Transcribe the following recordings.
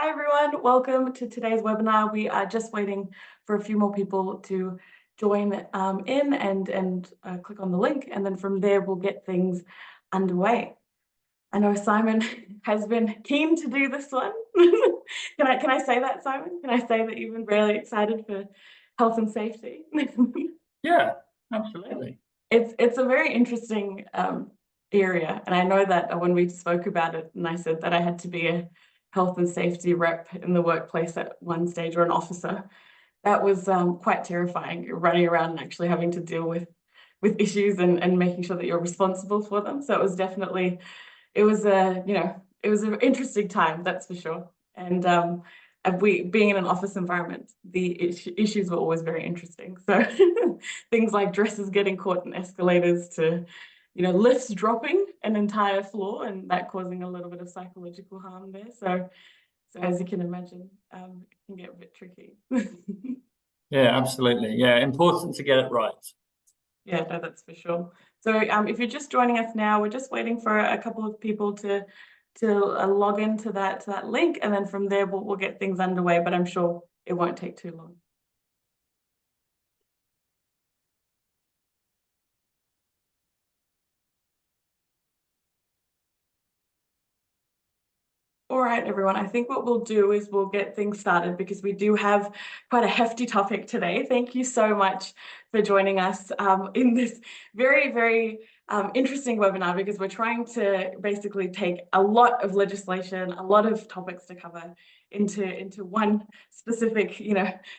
Hi everyone, welcome to today's webinar. We are just waiting for a few more people to join in and click on the link, and then from there we'll get things underway. I know Simon has been keen to do this one. Can I say that, Simon? Can I say that you've been really excited for health and safety? Yeah, absolutely. It's a very interesting area, and I know that when we spoke about it, and I said that I had to be a health and safety rep in the workplace at one stage, or an officer, that was quite terrifying. You're running around and actually having to deal with issues and making sure that you're responsible for them. So it was definitely, it was an interesting time, that's for sure. And being in an office environment, the issues were always very interesting. So things like dresses getting caught in escalators to, lifts dropping an entire floor and that causing a little bit of psychological harm there. So as you can imagine, it can get a bit tricky. Yeah, absolutely. Yeah, important to get it right. Yeah, no, that's for sure. So if you're just joining us now, we're just waiting for a couple of people to log into that link, and then from there we'll get things underway, but I'm sure it won't take too long. All right, everyone, I think what we'll do is we'll get things started because we do have quite a hefty topic today. Thank you so much for joining us in this very, very interesting webinar, because we're trying to basically take a lot of legislation, a lot of topics to cover into one specific,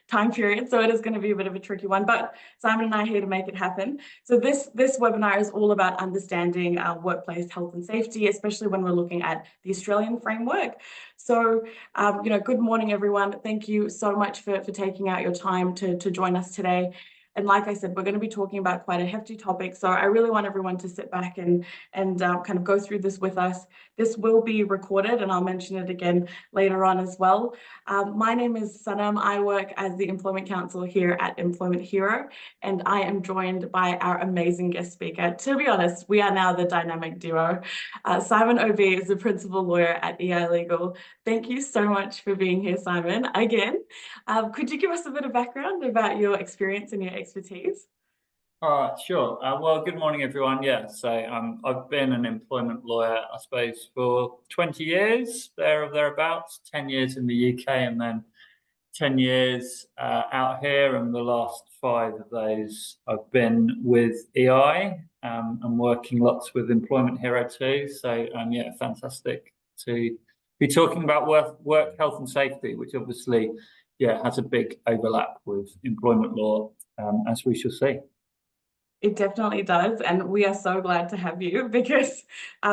time period. So it is going to be a bit of a tricky one, but Simon and I are here to make it happen. So this webinar is all about understanding workplace health and safety, especially when we're looking at the Australian framework. So, good morning, everyone. Thank you so much for taking out your time to join us today. And like I said, we're going to be talking about quite a hefty topic. So I really want everyone to sit back and kind of go through this with us. This will be recorded, and I'll mention it again later on as well. My name is Sanam. I work as the Employment Counsel here at Employment Hero, and I am joined by our amazing guest speaker. To be honest, we are now the dynamic duo. Simon Obee is the principal lawyer at EI Legal. Thank you so much for being here, Simon. Again, could you give us a bit of background about your experience and your expertise? Sure. Well, good morning, everyone. Yeah, so I've been an employment lawyer, I suppose, for 20 years, there or thereabouts, 10 years in the UK, and then 10 years out here, and the last 5 of those I've been with EI. I'm working lots with Employment Hero too, so yeah, fantastic to be talking about work health and safety, which obviously, yeah, has a big overlap with employment law, as we shall see. It definitely does, and we are so glad to have you because,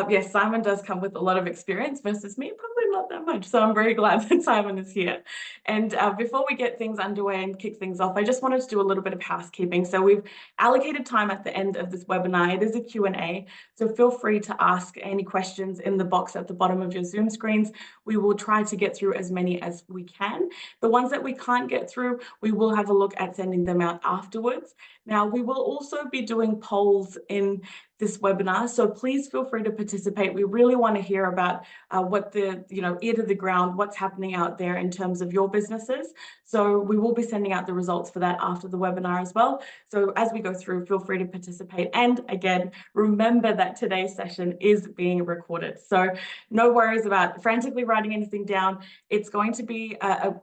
yes, Simon does come with a lot of experience versus me, probably not that much. So I'm very glad that Simon is here. And before we get things underway and kick things off, I just wanted to do a little bit of housekeeping. So we've allocated time at the end of this webinar. It is a Q&A, so feel free to ask any questions in the box at the bottom of your Zoom screens. We will try to get through as many as we can. The ones that we can't get through, we will have a look at sending them out afterwards. Now, we will also be doing polls in this webinar, so please feel free to participate. We really want to hear about what the, ear to the ground, what's happening out there in terms of your businesses. So we will be sending out the results for that after the webinar as well. So as we go through, feel free to participate. And again, remember that today's session is being recorded. So no worries about frantically writing anything down. It's going to be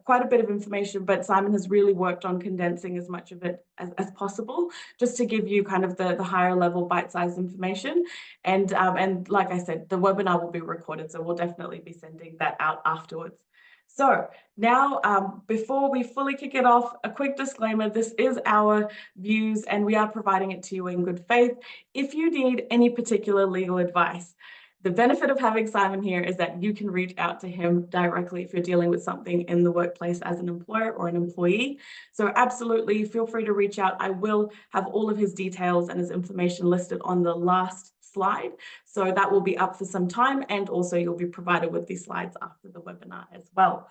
quite a bit of information, but Simon has really worked on condensing as much of it as possible, just to give you kind of the higher level bite-sized information. And like I said, the webinar will be recorded, so we'll definitely be sending that out afterwards. So now, before we fully kick it off, a quick disclaimer: this is our views and we are providing it to you in good faith. If you need any particular legal advice, the benefit of having Simon here is that you can reach out to him directly if you're dealing with something in the workplace as an employer or an employee. So absolutely feel free to reach out. I will have all of his details and his information listed on the last slide. So that will be up for some time, and also you'll be provided with these slides after the webinar as well.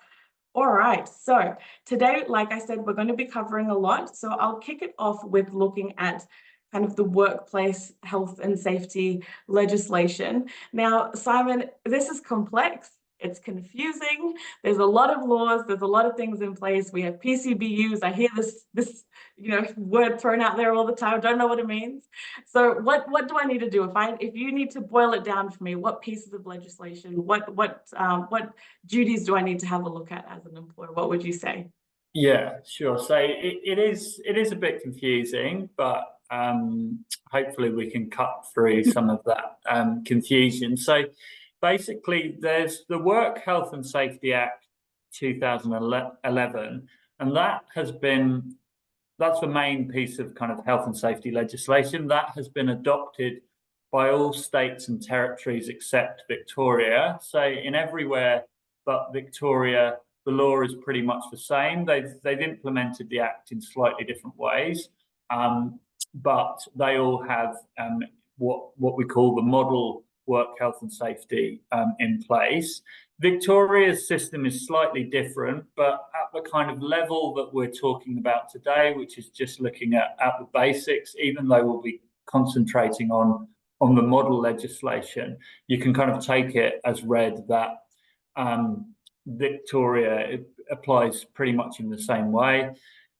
All right, so today, like I said, we're going to be covering a lot. So I'll kick it off with looking at kind of the workplace health and safety legislation. Now, Simon, this is complex. It's confusing. There's a lot of laws. There's a lot of things in place. We have PCBUs. I hear this word thrown out there all the time. I don't know what it means. So what do I need to do? If you need to boil it down for me, what pieces of legislation, what duties do I need to have a look at as an employer? What would you say? Yeah, sure. So it is a bit confusing, but hopefully we can cut through some of that confusion. So basically, there's the Work Health and Safety Act 2011, and that's the main piece of kind of health and safety legislation that has been adopted by all states and territories except Victoria. So in everywhere but Victoria, the law is pretty much the same. They've implemented the act in slightly different ways, but they all have what we call the model work health and safety in place. Victoria's system is slightly different, but at the kind of level that we're talking about today, which is just looking at the basics, even though we'll be concentrating on the model legislation, you can kind of take it as read that Victoria applies pretty much in the same way.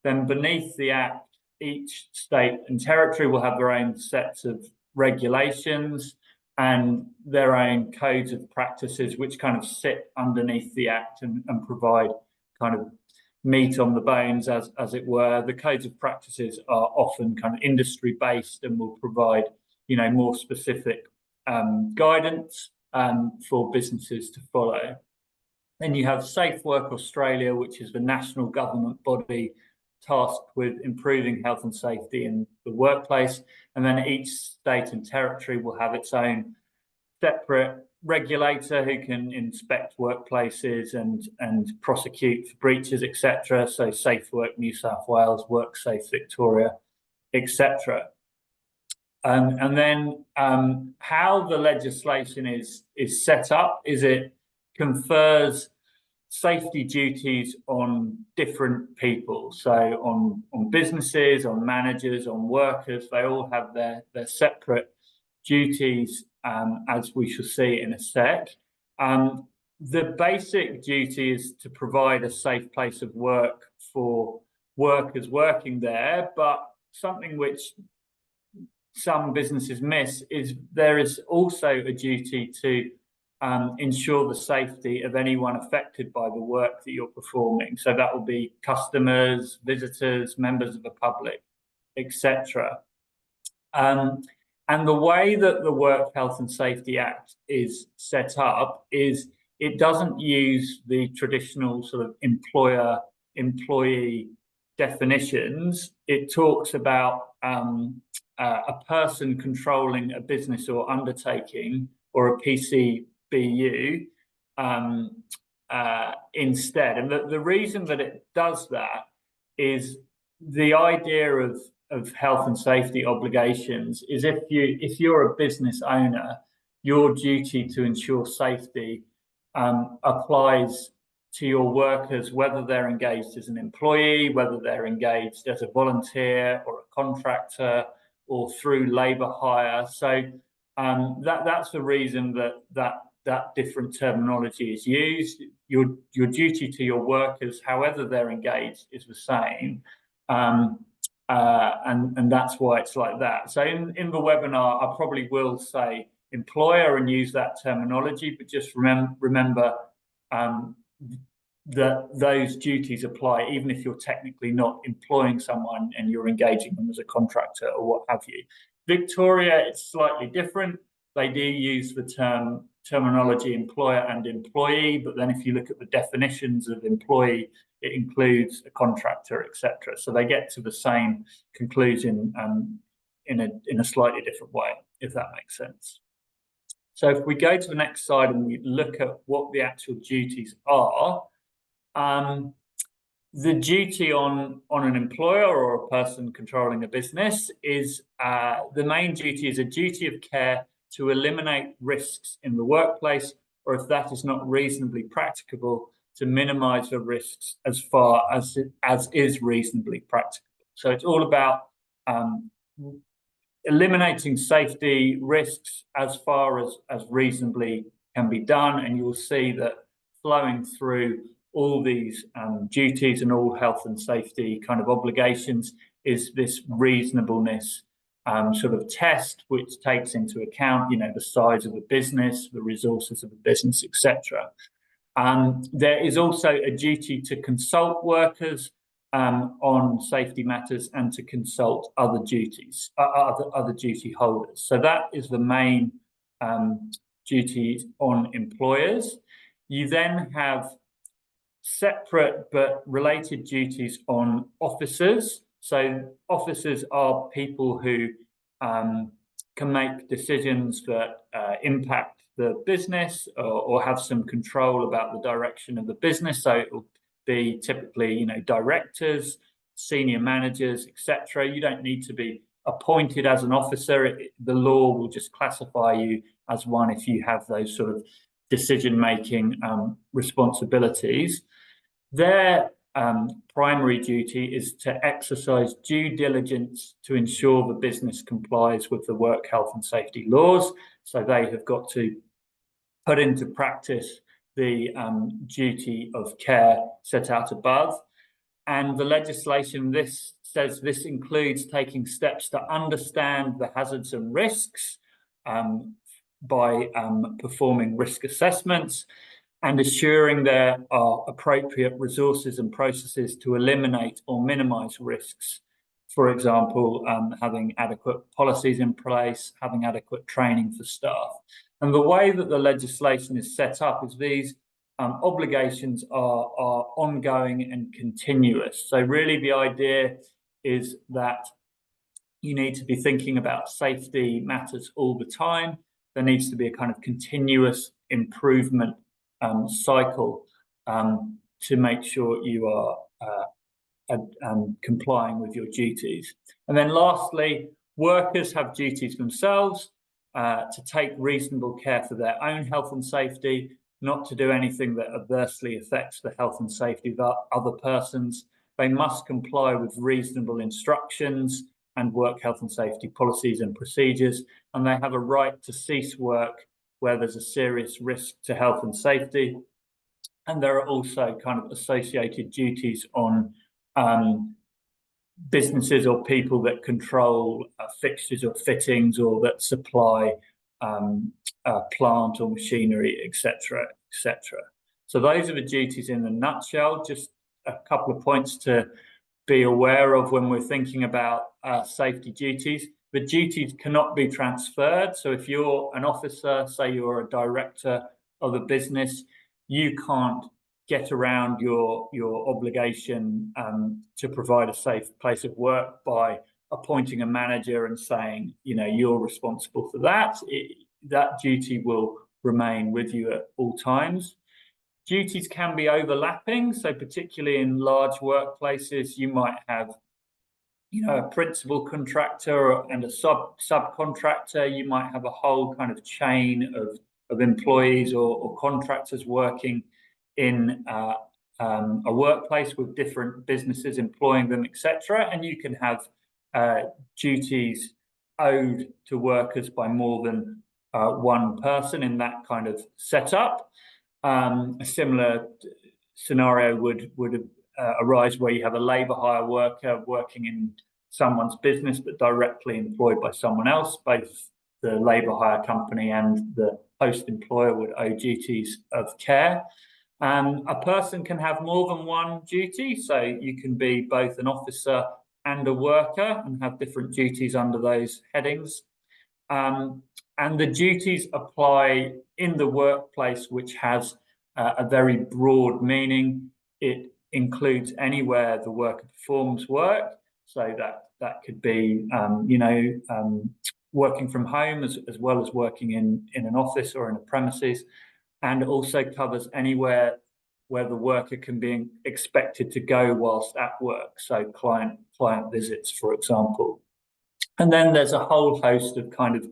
Then beneath the act, each state and territory will have their own sets of regulations and their own codes of practices, which kind of sit underneath the act and provide kind of meat on the bones, as it were. The codes of practices are often kind of industry based and will provide, more specific guidance for businesses to follow. Then you have Safe Work Australia, which is the national government body tasked with improving health and safety in the workplace. And then each state and territory will have its own separate regulator who can inspect workplaces and prosecute for breaches, etc. So Safe Work New South Wales, WorkSafe Victoria, etc. And then how the legislation is set up is it confers safety duties on different people. So on businesses, on managers, on workers, they all have their separate duties, as we shall see in a sec. The basic duty is to provide a safe place of work for workers working there, but something which some businesses miss is there is also a duty to ensure the safety of anyone affected by the work that you're performing. So that will be customers, visitors, members of the public, etc. And the way that the Work Health and Safety Act is set up is it doesn't use the traditional sort of employer-employee definitions. It talks about a person controlling a business or undertaking or a PCBU instead. And the reason that it does that is the idea of health and safety obligations is if you're a business owner, your duty to ensure safety applies to your workers, whether they're engaged as an employee, whether they're engaged as a volunteer or a contractor or through labour hire. So that's the reason that different terminology is used. Your duty to your workers, however they're engaged, is the same. And that's why it's like that. So in the webinar, I probably will say employer and use that terminology, but just remember that those duties apply even if you're technically not employing someone and you're engaging them as a contractor or what have you. Victoria, it's slightly different. They do use the terminology employer and employee, but then if you look at the definitions of employee, it includes a contractor, etc. So they get to the same conclusion in a slightly different way, if that makes sense. So if we go to the next slide and we look at what the actual duties are, the duty on an employer or a person controlling a business is the main duty is a duty of care to eliminate risks in the workplace, or if that is not reasonably practicable, to minimize the risks as far as is reasonably practicable. So it's all about eliminating safety risks as far as reasonably can be done. And you'll see that flowing through all these duties and all health and safety kind of obligations is this reasonableness sort of test, which takes into account, the size of the business, the resources of the business, etc. There is also a duty to consult workers on safety matters and to consult other duties, other duty holders. So that is the main duties on employers. You then have separate but related duties on officers. So officers are people who can make decisions that impact the business or have some control about the direction of the business. So it will be typically, directors, senior managers, etc. You don't need to be appointed as an officer. The law will just classify you as one if you have those sort of decision-making responsibilities. Their primary duty is to exercise due diligence to ensure the business complies with the work health and safety laws. So they have got to put into practice the duty of care set out above. And the legislation says this includes taking steps to understand the hazards and risks by performing risk assessments and assuring there are appropriate resources and processes to eliminate or minimize risks. For example, having adequate policies in place, having adequate training for staff. And the way that the legislation is set up is these obligations are ongoing and continuous. So really the idea is that you need to be thinking about safety matters all the time. There needs to be a kind of continuous improvement cycle to make sure you are complying with your duties. And then lastly, workers have duties themselves to take reasonable care for their own health and safety, not to do anything that adversely affects the health and safety of other persons. They must comply with reasonable instructions and work health and safety policies and procedures, and they have a right to cease work where there's a serious risk to health and safety. And there are also kind of associated duties on businesses or people that control fixtures or fittings or that supply plant or machinery, etc., etc. So those are the duties in a nutshell. Just a couple of points to be aware of when we're thinking about safety duties. The duties cannot be transferred. So if you're an officer, say you're a director of a business, you can't get around your obligation to provide a safe place of work by appointing a manager and saying, you're responsible for that. That duty will remain with you at all times. Duties can be overlapping. So particularly in large workplaces, you might have a principal contractor and a subcontractor. You might have a whole kind of chain of employees or contractors working in a workplace with different businesses employing them, etc. And you can have duties owed to workers by more than one person in that kind of setup. A similar scenario would arise where you have a labour hire worker working in someone's business but directly employed by someone else. Both the labour hire company and the host employer would owe duties of care. A person can have more than one duty, so you can be both an officer and a worker and have different duties under those headings. And the duties apply in the workplace, which has a very broad meaning. It includes anywhere the worker performs work, so that could be working from home as well as working in an office or in a premises, and also covers anywhere where the worker can be expected to go whilst at work, so client visits, for example. And then there's a whole host of kind of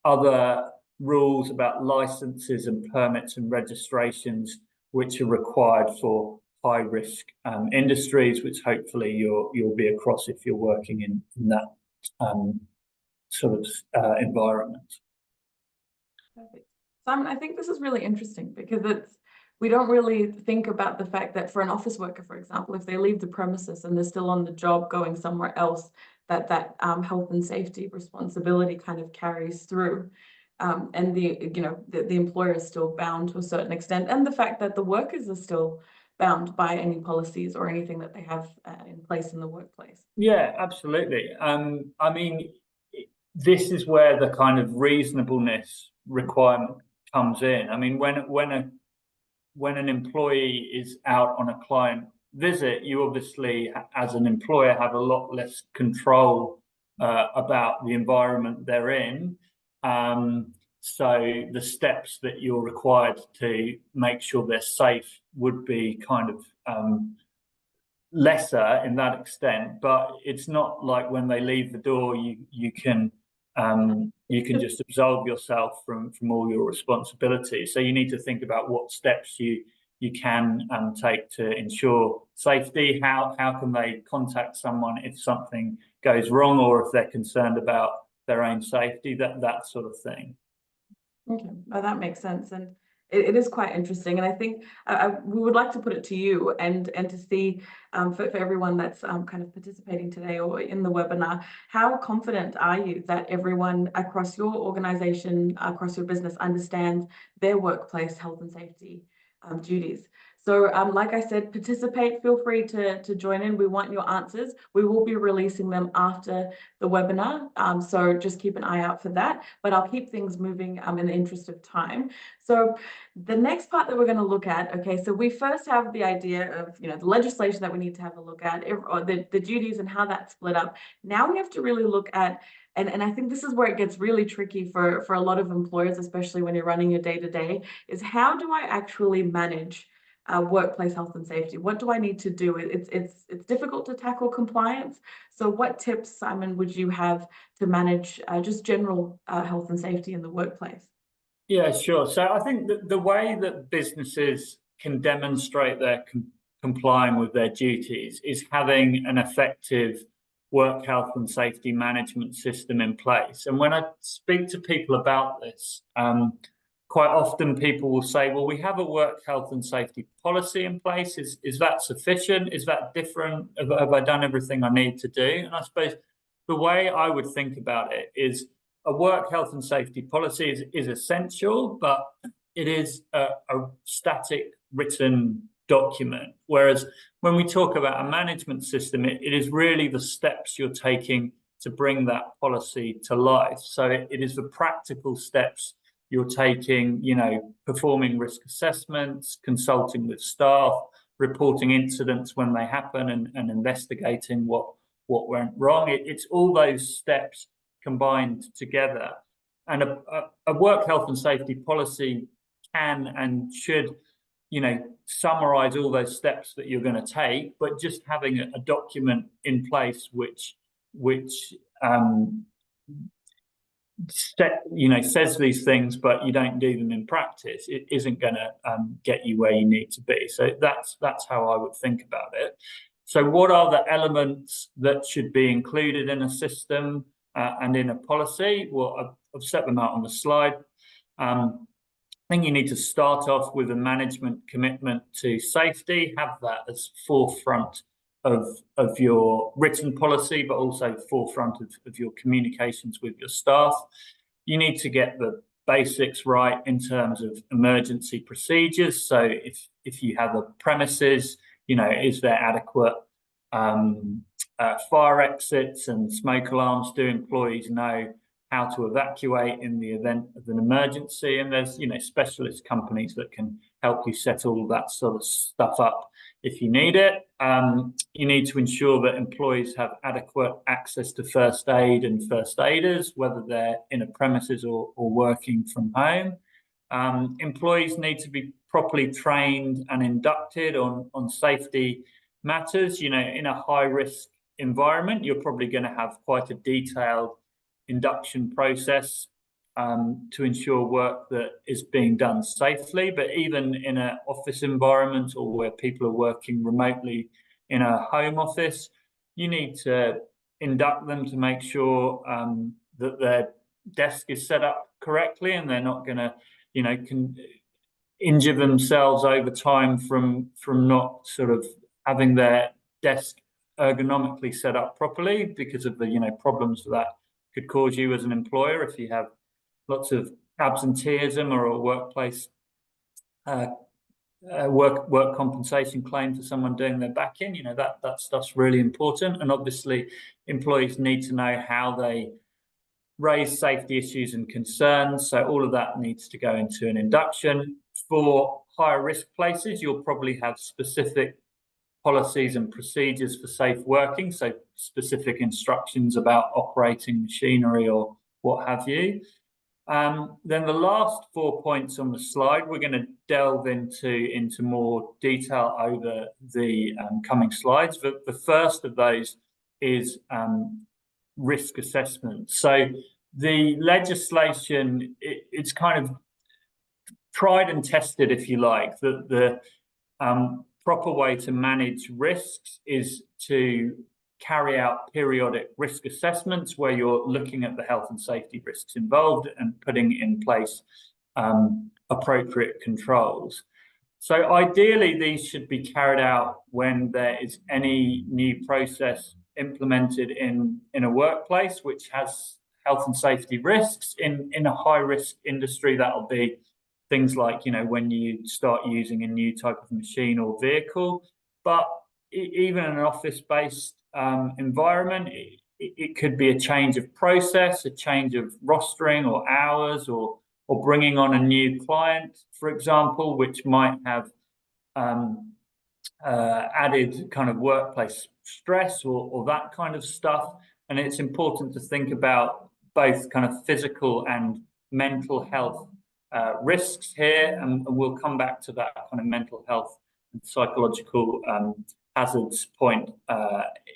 other rules about licenses and permits and registrations which are required for high-risk industries, which hopefully you'll be across if you're working in that sort of environment. Perfect. Simon, I think this is really interesting because we don't really think about the fact that for an office worker, for example, if they leave the premises and they're still on the job going somewhere else, that health and safety responsibility kind of carries through. And the employer is still bound to a certain extent, and the fact that the workers are still bound by any policies or anything that they have in place in the workplace. Yeah, absolutely. I mean, this is where the kind of reasonableness requirement comes in. I mean, when an employee is out on a client visit, you obviously, as an employer, have a lot less control about the environment they're in. So the steps that you're required to make sure they're safe would be kind of lesser in that extent, but it's not like when they leave the door, you can just absolve yourself from all your responsibilities. So you need to think about what steps you can take to ensure safety. How can they contact someone if something goes wrong, or if they're concerned about their own safety, that sort of thing. Okay, well, that makes sense, and it is quite interesting. And I think we would like to put it to you and to see for everyone that's kind of participating today or in the webinar, how confident are you that everyone across your organization, across your business, understands their workplace health and safety duties? So like I said, participate, feel free to join in. We want your answers. We will be releasing them after the webinar. So just keep an eye out for that, but I'll keep things moving in the interest of time. So the next part that we're going to look at, okay, so we first have the idea of, the legislation that we need to have a look at, or the duties and how that's split up. Now we have to really look at, and I think this is where it gets really tricky for a lot of employers, especially when you're running your day-to-day, is how do I actually manage workplace health and safety? What do I need to do? It's difficult to tackle compliance. So what tips, Simon, would you have to manage just general health and safety in the workplace? Yeah, sure. So I think that the way that businesses can demonstrate they're complying with their duties is having an effective work health and safety management system in place. And when I speak to people about this, quite often people will say, well, we have a work health and safety policy in place. Is that sufficient? Is that different? Have I done everything I need to do? And I suppose the way I would think about it is a work health and safety policy is essential, but it is a static written document. Whereas when we talk about a management system, it is really the steps you're taking to bring that policy to life. So it is the practical steps you're taking, performing risk assessments, consulting with staff, reporting incidents when they happen, and investigating what went wrong. It's all those steps combined together. And a work health and safety policy can and should, summarize all those steps that you're going to take, but just having a document in place which says these things, but you don't do them in practice, it isn't going to get you where you need to be. So that's how I would think about it. So what are the elements that should be included in a system and in a policy? Well, I've set them out on the slide. I think you need to start off with a management commitment to safety, have that as forefront of your written policy, but also forefront of your communications with your staff. You need to get the basics right in terms of emergency procedures. So if you have a premises, is there adequate fire exits and smoke alarms? Do employees know how to evacuate in the event of an emergency? And there's specialist companies that can help you set all that sort of stuff up if you need it. You need to ensure that employees have adequate access to first aid and first aiders, whether they're in a premises or working from home. Employees need to be properly trained and inducted on safety matters. In a high-risk environment, you're probably going to have quite a detailed induction process to ensure work that is being done safely. But even in an office environment, or where people are working remotely in a home office, you need to induct them to make sure that their desk is set up correctly, and they're not going to, injure themselves over time from not sort of having their desk ergonomically set up properly because of the problems that could cause you as an employer if you have lots of absenteeism or a workplace work compensation claim for someone doing their back in. That stuff's really important, and obviously employees need to know how they raise safety issues and concerns. So all of that needs to go into an induction. For higher risk places, you'll probably have specific policies and procedures for safe working, so specific instructions about operating machinery or what have you. Then the last 4 points on the slide, we're going to delve into more detail over the coming slides. But the first of those is risk assessment. So the legislation, it's kind of tried and tested, if you like, that the proper way to manage risks is to carry out periodic risk assessments where you're looking at the health and safety risks involved and putting in place appropriate controls. So ideally, these should be carried out when there is any new process implemented in a workplace which has health and safety risks. In a high risk industry, that'll be things like, when you start using a new type of machine or vehicle. But even in an office-based environment, it could be a change of process, a change of rostering or hours, or bringing on a new client, for example, which might have added kind of workplace stress or that kind of stuff. And it's important to think about both kind of physical and mental health risks here, and we'll come back to that kind of mental health and psychological hazards point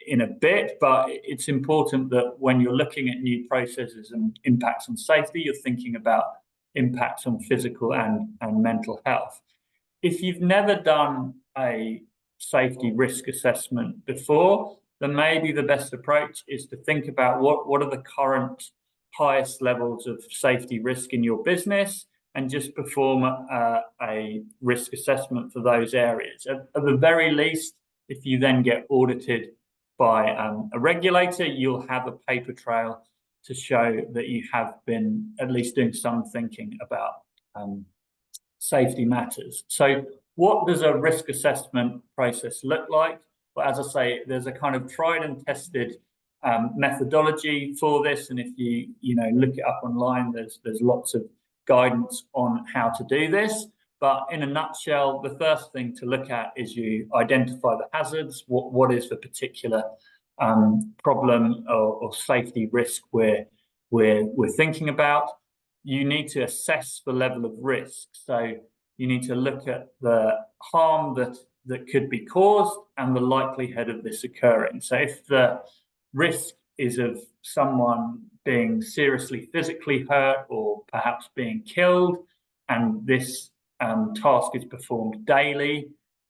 in a bit. But it's important that when you're looking at new processes and impacts on safety, you're thinking about impacts on physical and mental health. If you've never done a safety risk assessment before, then maybe the best approach is to think about what are the current highest levels of safety risk in your business, and just perform a risk assessment for those areas. At the very least, if you then get audited by a regulator, you'll have a paper trail to show that you have been at least doing some thinking about safety matters. So what does a risk assessment process look like? Well, as I say, there's a kind of tried and tested methodology for this, and if you look it up online, there's lots of guidance on how to do this. But in a nutshell, the first thing to look at is you identify the hazards. What is the particular problem or safety risk we're thinking about? You need to assess the level of risk. So you need to look at the harm that could be caused and the likelihood of this occurring. So if the risk is of someone being seriously physically hurt or perhaps being killed, and this task is performed daily,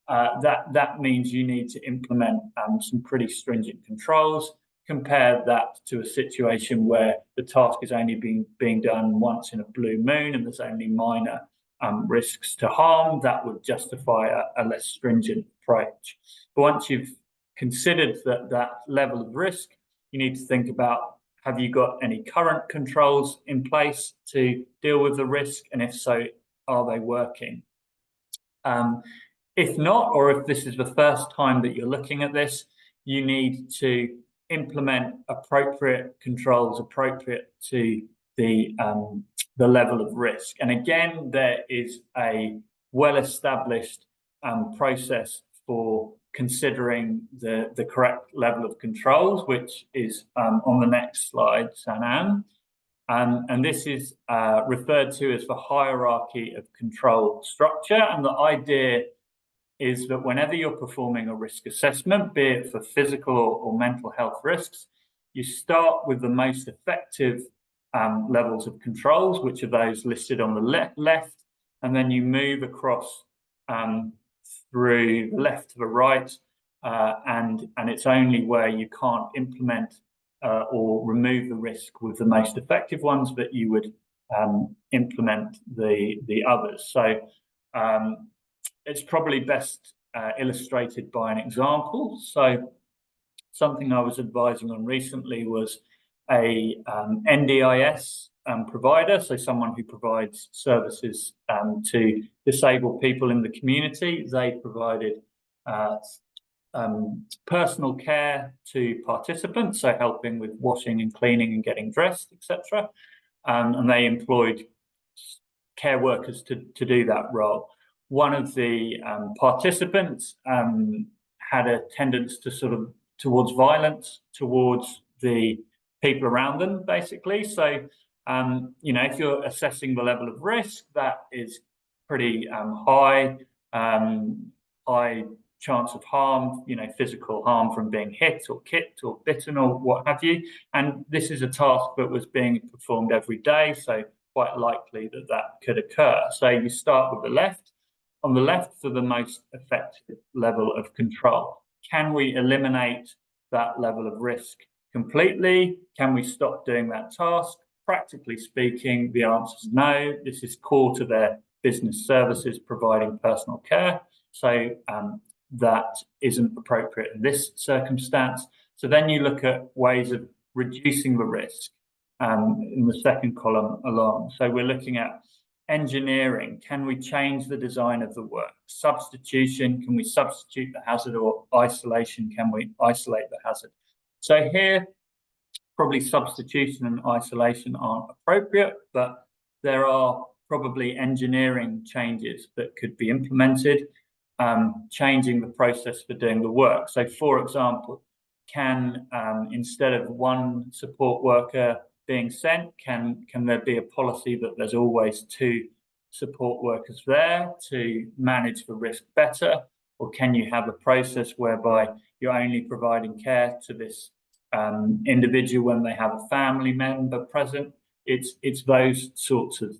that means you need to implement some pretty stringent controls. Compare that to a situation where the task is only being done once in a blue moon and there's only minor risks to harm. That would justify a less stringent approach. But once you've considered that level of risk, you need to think about, have you got any current controls in place to deal with the risk? And if so, are they working? If not, or if this is the first time that you're looking at this, you need to implement appropriate controls appropriate to the level of risk. And again, there is a well-established process for considering the correct level of controls, which is on the next slide, Sanam. And this is referred to as the hierarchy of control structure. And the idea is that whenever you're performing a risk assessment, be it for physical or mental health risks, you start with the most effective levels of controls, which are those listed on the left, and then you move across through the left to the right, and it's only where you can't implement or remove the risk with the most effective ones that you would implement the others. So It's probably best illustrated by an example. So something I was advising on recently was a NDIS provider, so someone who provides services to disabled people in the community. They provided personal care to participants, so helping with washing and cleaning and getting dressed, etc. And they employed care workers to do that role. One of the participants had a tendency to towards violence towards the people around them, basically. So, if you're assessing the level of risk, that is pretty high chance of harm, physical harm from being hit or kicked or bitten or what have you. And this is a task that was being performed every day, so quite likely that could occur. So you start with the left. On the left, for the most effective level of control, can we eliminate that level of risk completely? Can we stop doing that task? Practically speaking, the answer is no. This is core to their business services, providing personal care. So that isn't appropriate in this circumstance. So then you look at ways of reducing the risk in the second column along. So we're looking at engineering. Can we change the design of the work? Substitution. Can we substitute the hazard? Or isolation. Can we isolate the hazard? So here, probably substitution and isolation aren't appropriate, but there are probably engineering changes that could be implemented, changing the process for doing the work. So, for example, can instead of one support worker being sent, can there be a policy that there's always two support workers there to manage the risk better? Or can you have a process whereby you're only providing care to this individual when they have a family member present? It's those sorts of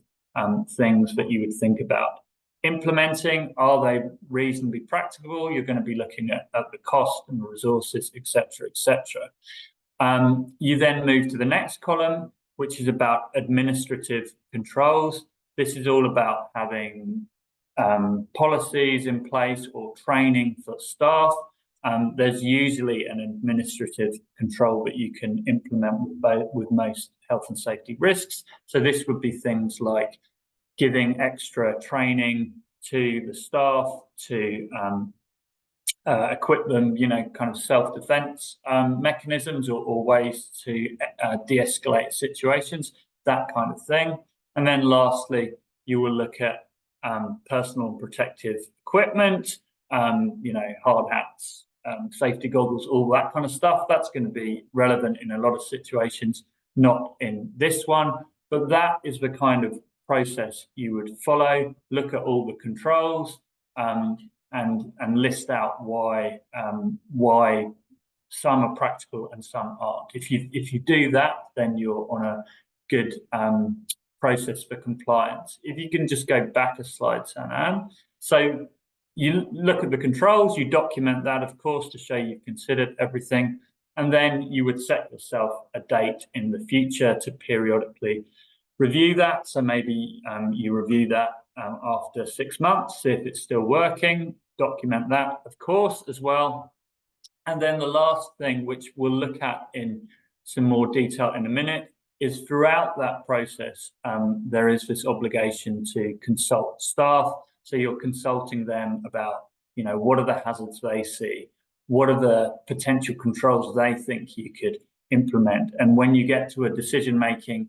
things that you would think about. Implementing, are they reasonably practicable? You're going to be looking at the cost and the resources, etc., etc. You then move to the next column, which is about administrative controls. This is all about having policies in place or training for staff. There's usually an administrative control that you can implement with most health and safety risks. So this would be things like giving extra training to the staff to equip them, kind of self-defense mechanisms or ways to de-escalate situations, that kind of thing. And then lastly, you will look at personal protective equipment, hard hats, safety goggles, all that kind of stuff. That's going to be relevant in a lot of situations, not in this one, but that is the kind of process you would follow. Look at all the controls and list out why some are practical and some aren't. If you do that, then you're on a good process for compliance. If you can just go back a slide, Sanam. So you look at the controls, you document that, of course, to show you've considered everything, and then you would set yourself a date in the future to periodically review that. So maybe you review that after 6 months, see if it's still working, document that, of course, as well. And then the last thing, which we'll look at in some more detail in a minute, is throughout that process, there is this obligation to consult staff. So you're consulting them about, what are the hazards they see? What are the potential controls they think you could implement? And when you get to a decision-making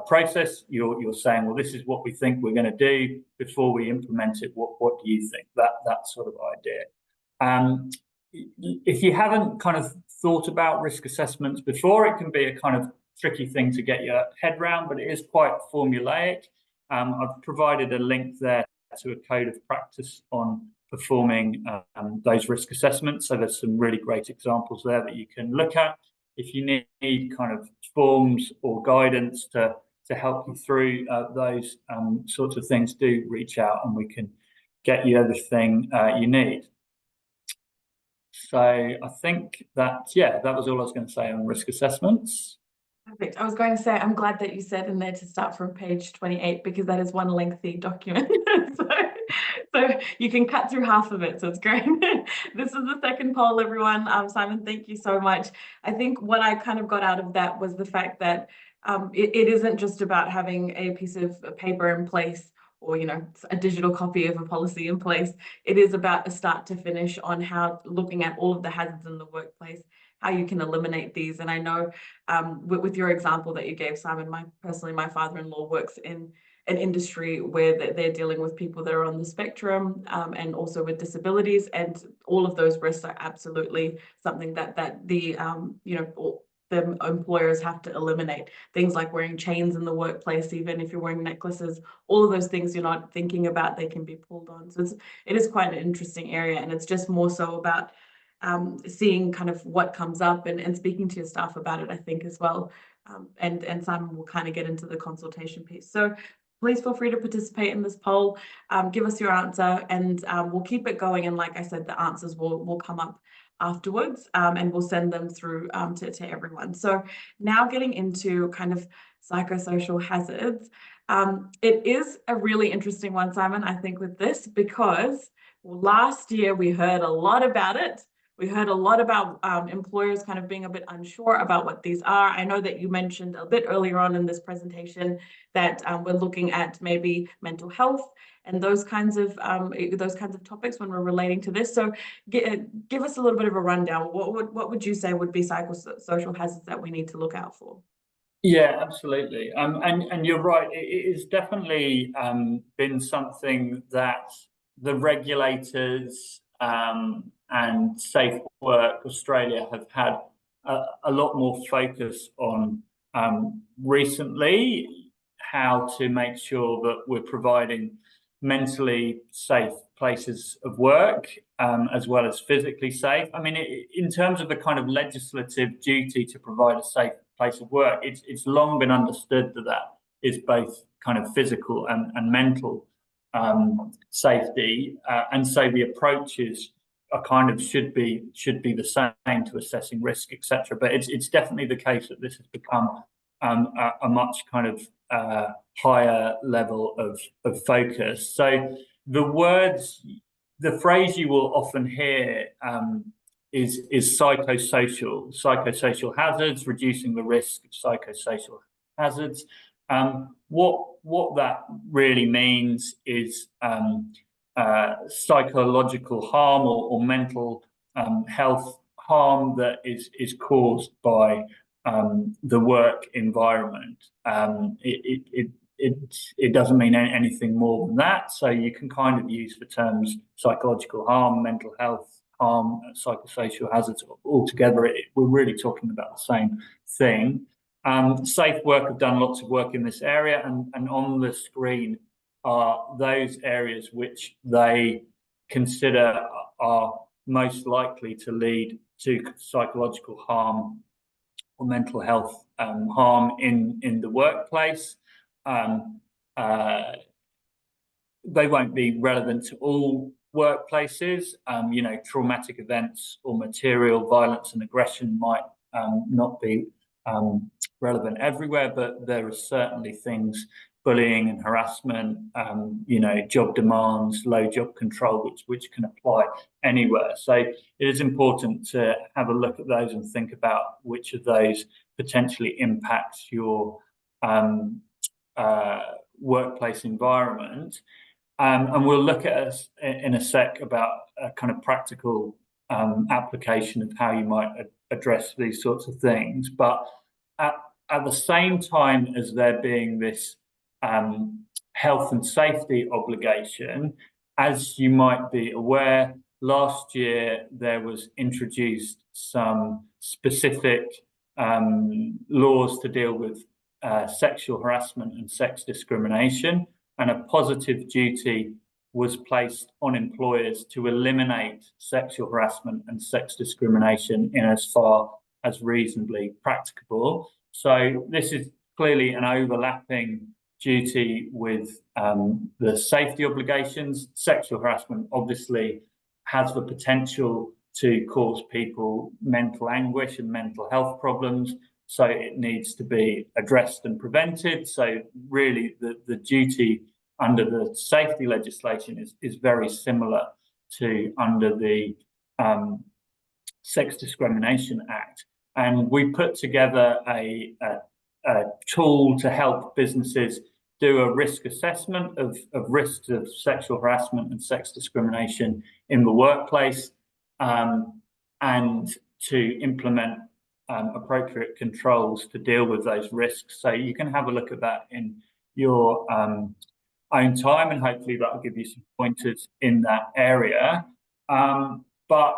process, you're saying, well, this is what we think we're going to do before we implement it. What do you think? That sort of idea. If you haven't kind of thought about risk assessments before, it can be a kind of tricky thing to get your head around, but it is quite formulaic. I've provided a link there to a code of practice on performing those risk assessments. So there's some really great examples there that you can look at. If you need kind of forms or guidance to help you through those sorts of things, do reach out and we can get you everything you need. So I think that was all I was going to say on risk assessments. Perfect. I was going to say, I'm glad that you said in there to start from page 28, because that is one lengthy document. So, so you can cut through half of it, so it's great. This is the second poll, everyone. Simon, thank you so much. I think what I kind of got out of that was the fact that it isn't just about having a piece of paper in place, or a digital copy of a policy in place. It is about a start to finish on how looking at all of the hazards in the workplace, how you can eliminate these. And I know with your example that you gave, Simon, personally, my father-in-law works in an industry where they're dealing with people that are on the spectrum and also with disabilities, and all of those risks are absolutely something that the the employers have to eliminate. Things like wearing chains in the workplace, even if you're wearing necklaces, all of those things you're not thinking about, they can be pulled on. So it is quite an interesting area, and it's just more so about seeing kind of what comes up and speaking to your staff about it, I think, as well. And Simon will kind of get into the consultation piece. So please feel free to participate in this poll. Give us your answer, and we'll keep it going. And like I said, the answers will come up afterwards, and we'll send them through to everyone. So now getting into kind of psychosocial hazards. It is a really interesting one, Simon, I think, with this, because last year we heard a lot about it. We heard a lot about employers kind of being a bit unsure about what these are. I know that you mentioned a bit earlier on in this presentation that we're looking at maybe mental health and those kinds of topics when we're relating to this. So give us a little bit of a rundown. What would you say would be psychosocial hazards that we need to look out for? Yeah, absolutely. And you're right. It has definitely been something that the regulators and Safe Work Australia have had a lot more focus on recently, how to make sure that we're providing mentally safe places of work as well as physically safe. I mean, in terms of the kind of legislative duty to provide a safe place of work, it's long been understood that is both kind of physical and mental safety, and so the approaches are kind of should be the same to assessing risk, etc. But it's definitely the case that this has become a much kind of higher level of focus. So the phrase you will often hear is psychosocial hazards, reducing the risk of psychosocial hazards. What that really means is psychological harm or mental health harm that is caused by the work environment. It doesn't mean anything more than that. So you can kind of use the terms psychological harm, mental health harm, psychosocial hazards all together. We're really talking about the same thing. Safe Work have done lots of work in this area, and on the screen are those areas which they consider are most likely to lead to psychological harm or mental health harm in the workplace. They won't be relevant to all workplaces. Traumatic events or material violence and aggression might not be relevant everywhere, but there are certainly things, bullying and harassment, job demands, low job control, which can apply anywhere. So it is important to have a look at those and think about which of those potentially impacts your workplace environment. And we'll look at in a sec about a kind of practical application of how you might address these sorts of things. But at the same time as there being this health and safety obligation, as you might be aware, last year there was introduced some specific laws to deal with sexual harassment and sex discrimination, and a positive duty was placed on employers to eliminate sexual harassment and sex discrimination in as far as reasonably practicable. So this is clearly an overlapping duty with the safety obligations. Sexual harassment obviously has the potential to cause people mental anguish and mental health problems, so it needs to be addressed and prevented. So really the duty under the safety legislation is very similar to under the Sex Discrimination Act. And we put together a tool to help businesses do a risk assessment of risks of sexual harassment and sex discrimination in the workplace, and to implement appropriate controls to deal with those risks. So you can have a look at that in your own time, and hopefully that will give you some pointers in that area. But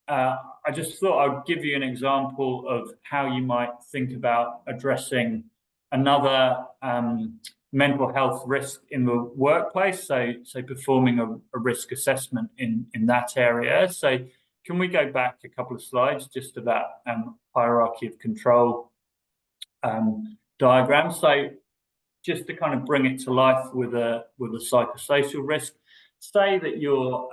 I just thought I'd give you an example of how you might think about addressing another mental health risk in the workplace. So performing a risk assessment in that area. So can we go back a couple of slides just to that hierarchy of control diagram? So just to kind of bring it to life with a psychosocial risk. Say that you're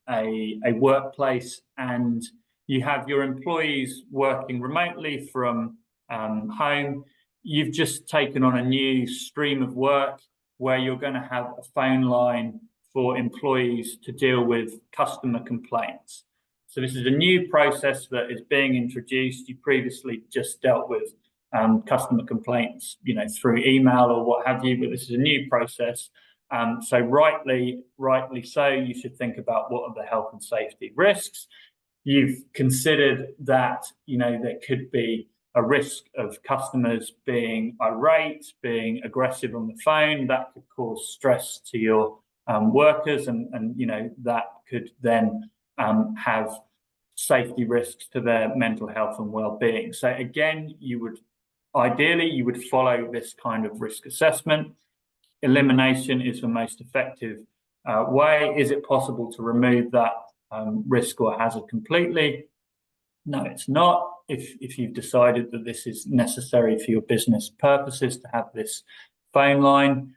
a workplace and you have your employees working remotely from home. You've just taken on a new stream of work where you're going to have a phone line for employees to deal with customer complaints. So this is a new process that is being introduced. You previously just dealt with customer complaints, through email or what have you, but this is a new process. So rightly so, you should think about what are the health and safety risks. You've considered that, there could be a risk of customers being irate, being aggressive on the phone. That could cause stress to your workers, and that could then have safety risks to their mental health and well-being. So again, ideally you would follow this kind of risk assessment. Elimination is the most effective way. Is it possible to remove that risk or hazard completely? No, it's not. If you've decided that this is necessary for your business purposes to have this phone line,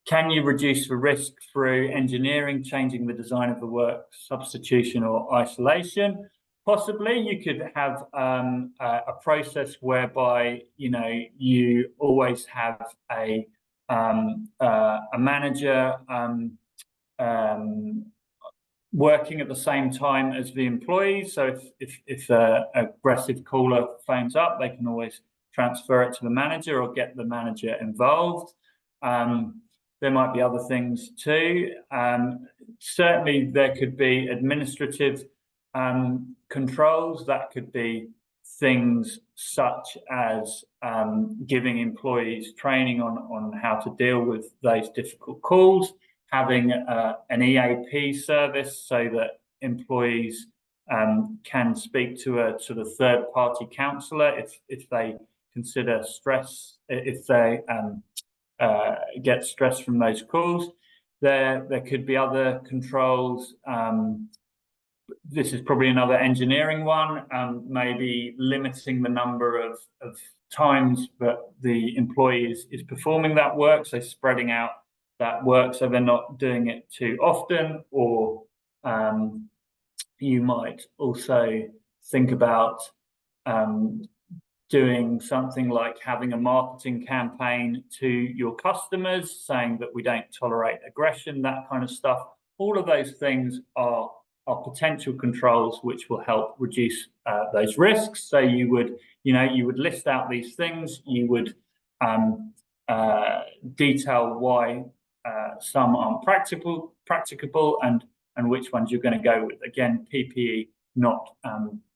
can you reduce the risk through engineering, changing the design of the work, substitution or isolation? Possibly. You could have a process whereby you always have a manager working at the same time as the employees. So if an aggressive caller phones up, they can always transfer it to the manager or get the manager involved. There might be other things too. Certainly there could be administrative controls. That could be things such as giving employees training on how to deal with those difficult calls, having an EAP service so that employees can speak to a sort of third-party counsellor if they consider stress, if they get stress from those calls. There could be other controls. This is probably another engineering one, maybe limiting the number of times that the employee is performing that work, so spreading out that work so they're not doing it too often. Or you might also think about doing something like having a marketing campaign to your customers saying that we don't tolerate aggression, that kind of stuff. All of those things are potential controls which will help reduce those risks. So you would list out these things. You would detail why some aren't practicable and which ones you're going to go with. Again, PPE not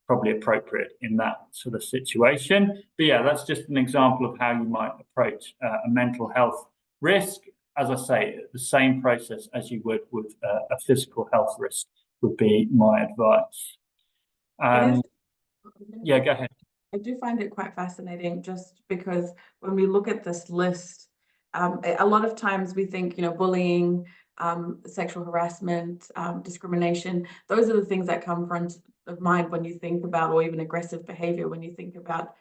probably appropriate in that sort of situation. But yeah, that's just an example of how you might approach a mental health risk. As I say, the same process as you would with a physical health risk would be my advice. Yeah, go ahead. I do find it quite fascinating just because when we look at this list, a lot of times we think, bullying, sexual harassment, discrimination, those are the things that come front of mind when you think about, or even aggressive behavior, when you think about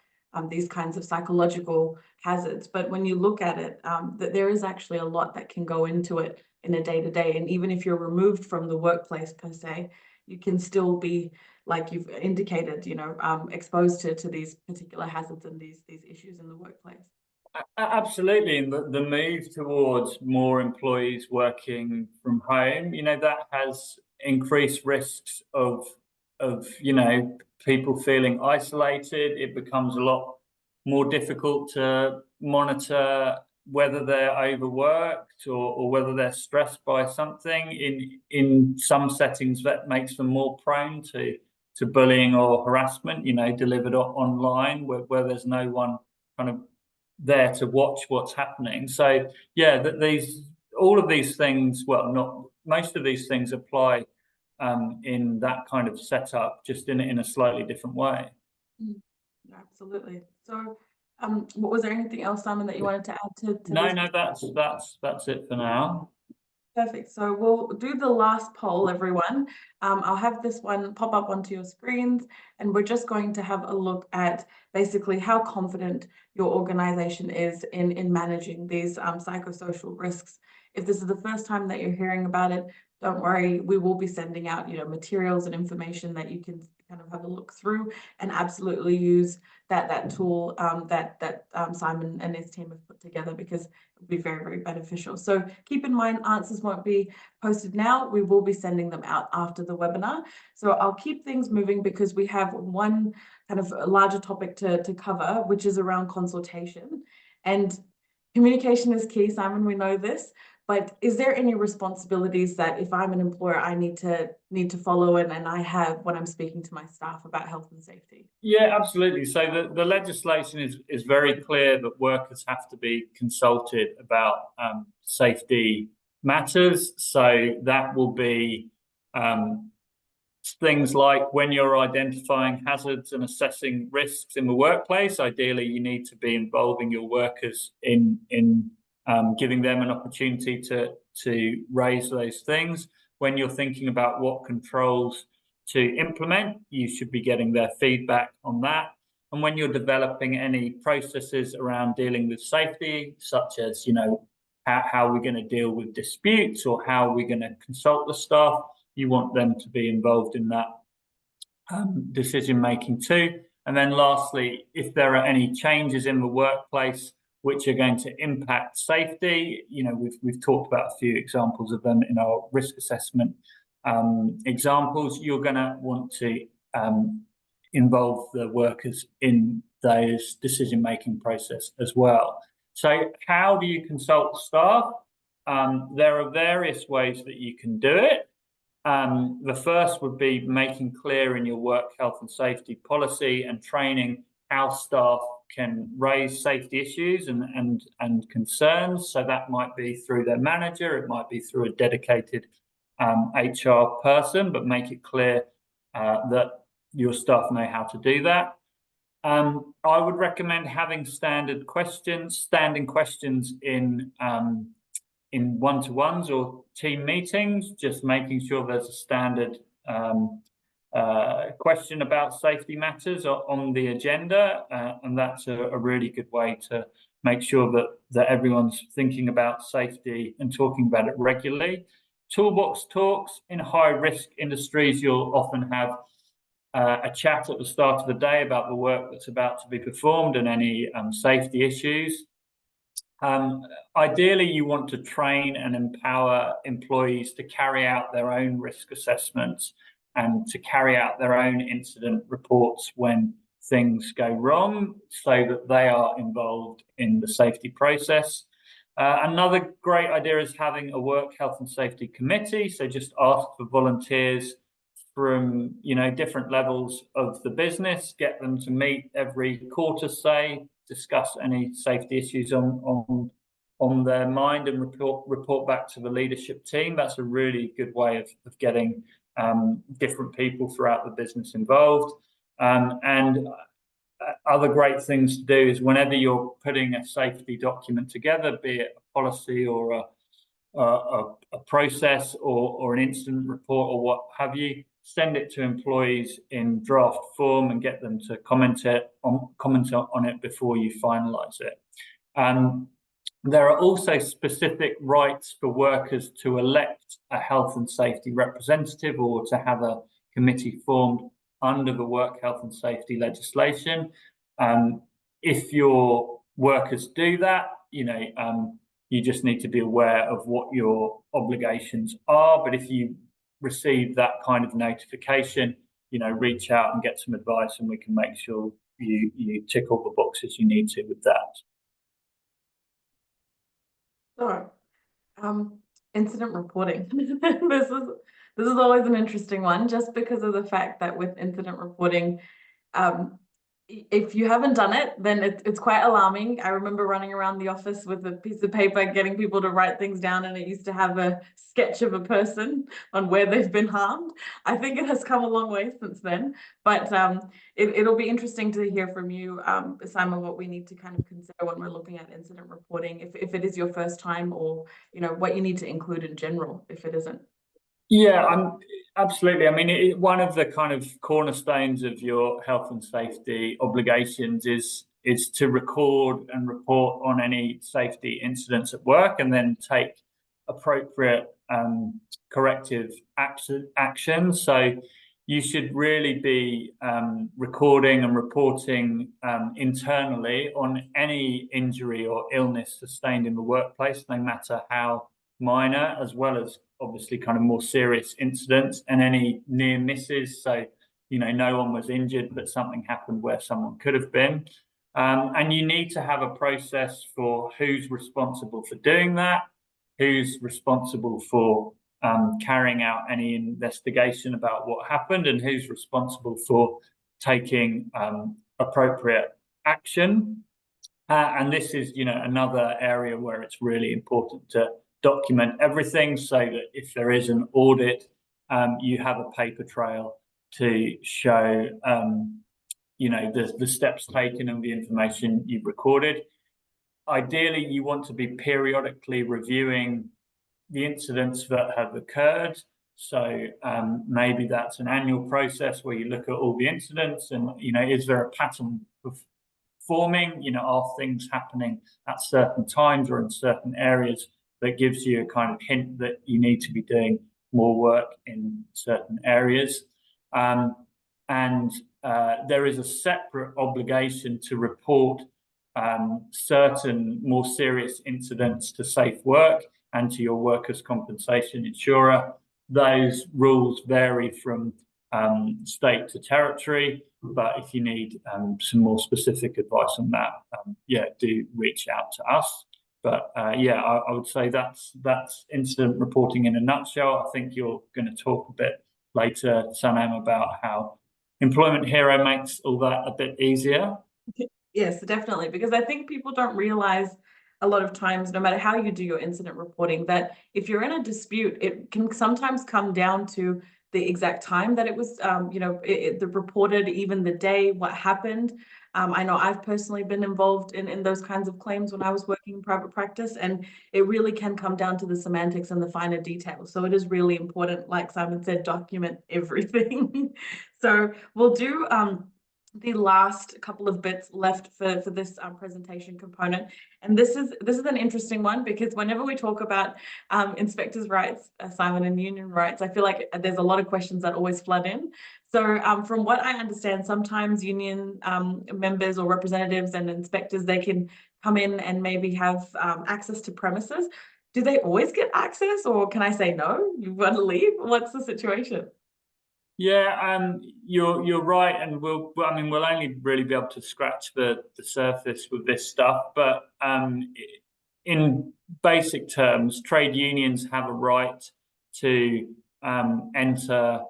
these kinds of psychological hazards. But when you look at it, there is actually a lot that can go into it in a day-to-day. And even if you're removed from the workplace per se, you can still be, like you've indicated, exposed to these particular hazards and these issues in the workplace. Absolutely, and the move towards more employees working from home, that has increased risks of people feeling isolated. It becomes a lot more difficult to monitor whether they're overworked or whether they're stressed by something. In some settings, that makes them more prone to bullying or harassment, delivered online, where there's no one kind of there to watch what's happening. So yeah, all of these things, well, not most of these things apply in that kind of setup, just in a slightly different way. Absolutely. So, was there anything else, Simon, that you wanted to add to No, this? no, that's it for now. Perfect. So we'll do the last poll, everyone. I'll have this one pop up onto your screens, and we're just going to have a look at basically how confident your organization is in managing these psychosocial risks. If this is the first time that you're hearing about it, don't worry, we will be sending out, materials and information that you can kind of have a look through and absolutely use that tool that Simon and his team have put together, because it will be very, very beneficial. So keep in mind, answers won't be posted now. We will be sending them out after the webinar. So I'll keep things moving because we have one kind of larger topic to cover, which is around consultation. And communication is key, Simon, we know this. But is there any responsibilities that if I'm an employer, I need to follow and I have when I'm speaking to my staff about health and safety? Yeah, absolutely. So the legislation is very clear that workers have to be consulted about safety matters. So that will be things like when you're identifying hazards and assessing risks in the workplace. Ideally, you need to be involving your workers in giving them an opportunity to raise those things. When you're thinking about what controls to implement, you should be getting their feedback on that. And when you're developing any processes around dealing with safety, such as, how we're going to deal with disputes or how we're going to consult the staff, you want them to be involved in that decision making too. And then lastly, if there are any changes in the workplace which are going to impact safety, we've talked about a few examples of them in our risk assessment examples. You're going to want to involve the workers in those decision-making process as well. So how do you consult staff? There are various ways that you can do it. The first would be making clear in your work health and safety policy and training how staff can raise safety issues and concerns. So that might be through their manager, it might be through a dedicated HR person, but make it clear that your staff know how to do that. I would recommend having standing questions in one-to-ones or team meetings, just making sure there's a standard question about safety matters on the agenda, and that's a really good way to make sure that everyone's thinking about safety and talking about it regularly. Toolbox talks. In high-risk industries, you'll often have a chat at the start of the day about the work that's about to be performed and any safety issues. Ideally, you want to train and empower employees to carry out their own risk assessments and to carry out their own incident reports when things go wrong, so that they are involved in the safety process. Another great idea is having a work health and safety committee. So just ask for volunteers from different levels of the business, get them to meet every quarter, say, discuss any safety issues on their mind and report back to the leadership team. That's a really good way of getting different people throughout the business involved. And other great things to do is whenever you're putting a safety document together, be it a policy or a process or an incident report or what have you, send it to employees in draft form and get them to comment on it before you finalize it. There are also specific rights for workers to elect a health and safety representative or to have a committee formed under the work health and safety legislation. If you're workers do that, you just need to be aware of what your obligations are. But if you receive that kind of notification, reach out and get some advice, and we can make sure you tick all the boxes you need to with that. So, incident reporting. This is always an interesting one, just because of the fact that with incident reporting, if you haven't done it, then it's quite alarming. I remember running around the office with a piece of paper, getting people to write things down, and it used to have a sketch of a person on where they've been harmed. I think it has come a long way since then, but it'll be interesting to hear from you, Simon, what we need to kind of consider when we're looking at incident reporting, if it is your first time, or what you need to include in general if it isn't. Yeah, absolutely. I mean, one of the kind of cornerstones of your health and safety obligations is to record and report on any safety incidents at work, and then take appropriate corrective action. So you should really be recording and reporting internally on any injury or illness sustained in the workplace, no matter how minor, as well as obviously kind of more serious incidents and any near misses. So, no one was injured, but something happened where someone could have been. And you need to have a process for who's responsible for doing that, who's responsible for carrying out any investigation about what happened, and who's responsible for taking appropriate action. And this is, another area where it's really important to document everything, so that if there is an audit, you have a paper trail to show, the steps taken and the information you've recorded. Ideally, you want to be periodically reviewing the incidents that have occurred. So maybe that's an annual process where you look at all the incidents and, is there a pattern of forming? Are things happening at certain times or in certain areas that gives you a kind of hint that you need to be doing more work in certain areas. And there is a separate obligation to report certain more serious incidents to Safe Work and to your workers' compensation insurer. Those rules vary from state to territory, but if you need some more specific advice on that, do reach out to us. But I would say that's incident reporting in a nutshell. I think you're going to talk a bit later, Sanam, about how Employment Hero makes all that a bit easier. Yes, definitely, because I think people don't realize a lot of times, no matter how you do your incident reporting, that if you're in a dispute, it can sometimes come down to the exact time that it was, the reported, even the day, what happened. I know I've personally been involved in those kinds of claims when I was working in private practice, and it really can come down to the semantics and the finer details. So it is really important, like Simon said, document everything. So we'll do the last couple of bits left for this presentation component. And this is an interesting one, because whenever we talk about inspectors' rights, Simon, and union rights, I feel like there's a lot of questions that always flood in. So from what I understand, sometimes union members or representatives and inspectors, they can come in and maybe have access to premises. Do they always get access, or can I say no, you want to leave? What's the situation? Yeah, you're right, and we'll only really be able to scratch the surface with this stuff. But in basic terms, trade unions have a right to enter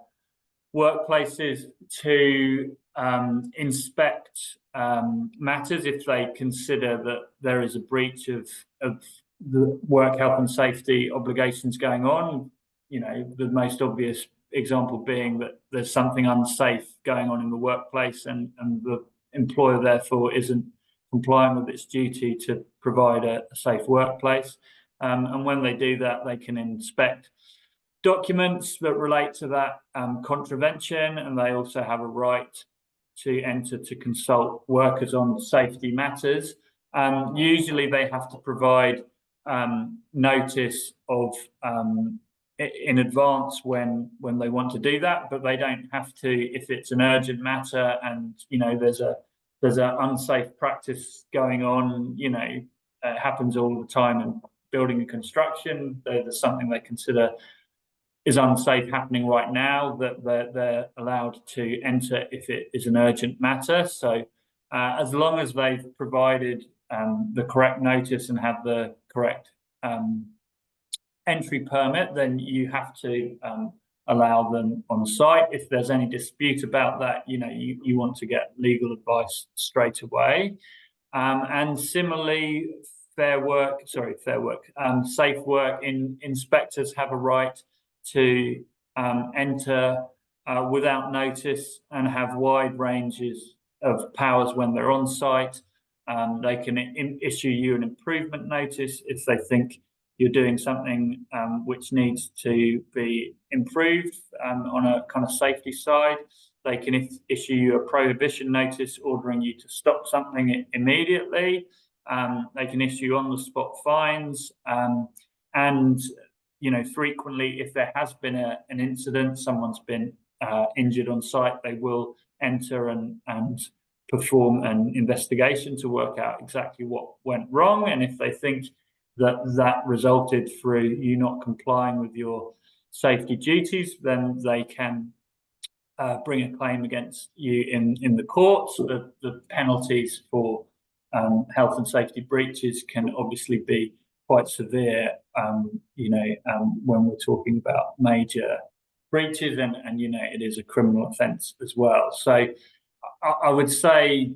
workplaces to inspect matters if they consider that there is a breach of the work health and safety obligations going on. The most obvious example being that there's something unsafe going on in the workplace, and the employer therefore isn't complying with its duty to provide a safe workplace. And when they do that, they can inspect documents that relate to that contravention, and they also have a right to enter to consult workers on safety matters. Usually they have to provide notice of in advance when they want to do that, but they don't have to if it's an urgent matter and there's a there's an unsafe practice going on, it happens all the time in building and construction. There's something they consider is unsafe happening right now, that they're allowed to enter if it is an urgent matter. So as long as they've provided the correct notice and have the correct entry permit, then you have to allow them on site. If there's any dispute about that, you want to get legal advice straight away. And similarly, safe work inspectors have a right to enter without notice and have wide ranges of powers when they're on site. They can issue you an improvement notice if they think you're doing something which needs to be improved on a kind of safety side. They can issue you a prohibition notice ordering you to stop something immediately. They can issue on-the-spot fines. And frequently, if there has been an incident, someone's been injured on site, they will enter and perform an investigation to work out exactly what went wrong. And if they think that resulted through you not complying with your safety duties, then they can bring a claim against you in the courts. The penalties for health and safety breaches can obviously be quite severe, when we're talking about major breaches, and it is a criminal offence as well. So I would say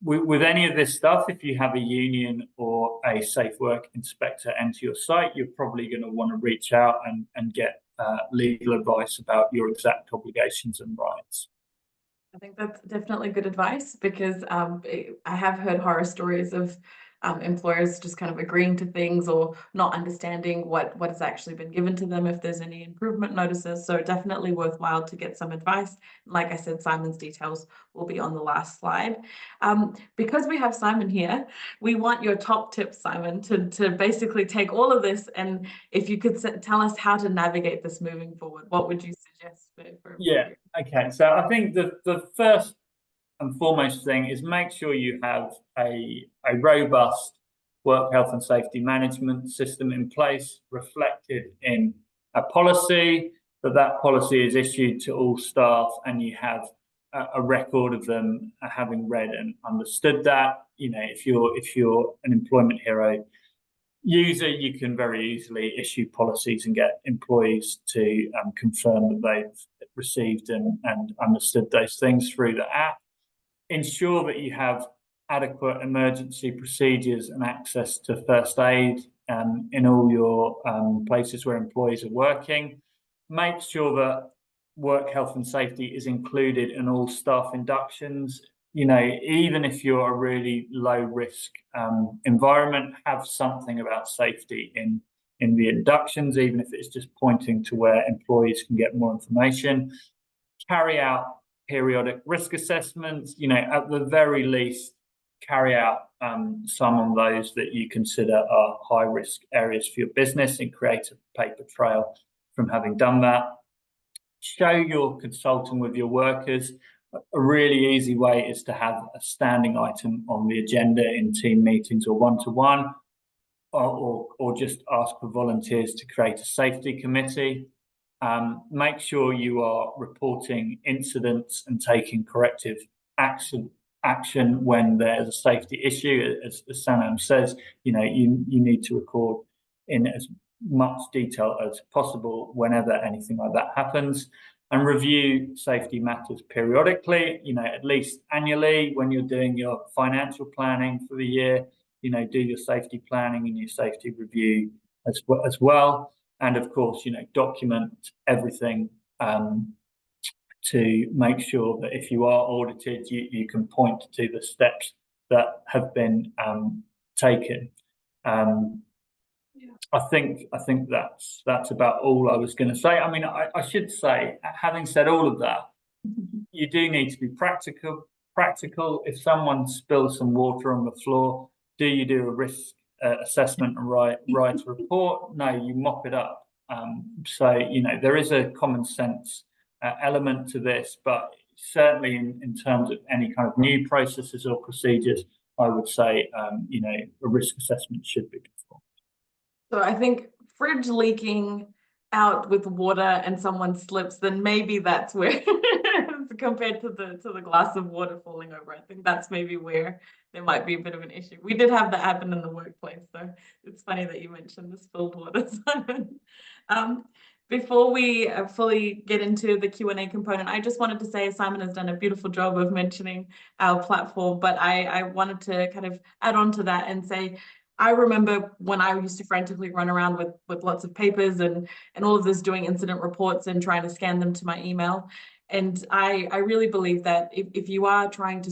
with any of this stuff, if you have a union or a safe work inspector enter your site, you're probably going to want to reach out and get legal advice about your exact obligations and rights. I think that's definitely good advice, because I have heard horror stories of employers just kind of agreeing to things or not understanding what has actually been given to them, if there's any improvement notices. So definitely worthwhile to get some advice. Like I said, Simon's details will be on the last slide. Because we have Simon here, we want your top tips, Simon, to basically take all of this, and if you could tell us how to navigate this moving forward, what would you suggest for Yeah, okay. So I think the first and foremost thing is make sure you have a robust work health and safety management system in place, reflected in a policy, that policy is issued to all staff, and you have a record of them having read and understood that. If you're an Employment Hero user, you can very easily issue policies and get employees to confirm that they've received and understood those things through the app. Ensure that you have adequate emergency procedures and access to first aid in all your places where employees are working. Make sure that work health and safety is included in all staff inductions. Even if you're a really low risk environment, have something about safety in the inductions, even if it's just pointing to where employees can get more information. Carry out periodic risk assessments, at the very least, carry out some of those that you consider are high risk areas for your business and create a paper trail from having done that. Show you're consulting with your workers. A really easy way is to have a standing item on the agenda in team meetings or one-to-one, or just ask for volunteers to create a safety committee. Make sure you are reporting incidents and taking corrective action when there's a safety issue. As Sanam says, you need to record in as much detail as possible whenever anything like that happens, and review safety matters periodically, at least annually. When you're doing your financial planning for the year, do your safety planning and your safety review as well. And of course, document everything to make sure that if you are audited, you can point to the steps that have been taken. I think that's about all I was going to say. I mean, I should say, having said all of that, you do need to be practical. If someone spills some water on the floor, do you do a risk assessment and write a report? No, you mop it up. So there is a common sense element to this, but certainly in terms of any kind of new processes or procedures, I would say, a risk assessment should be performed. So I think fridge leaking out with water and someone slips, then maybe that's where compared to the glass of water falling over, I think that's maybe where there might be a bit of an issue. We did have that happen in the workplace, so it's funny that you mentioned the spilled water, Simon. Before we fully get into the Q&A component, I just wanted to say Simon has done a beautiful job of mentioning our platform, but I wanted to kind of add on to that and say, I remember when I used to frantically run around with lots of papers and all of this, doing incident reports and trying to scan them to my email. And I really believe that if you are trying to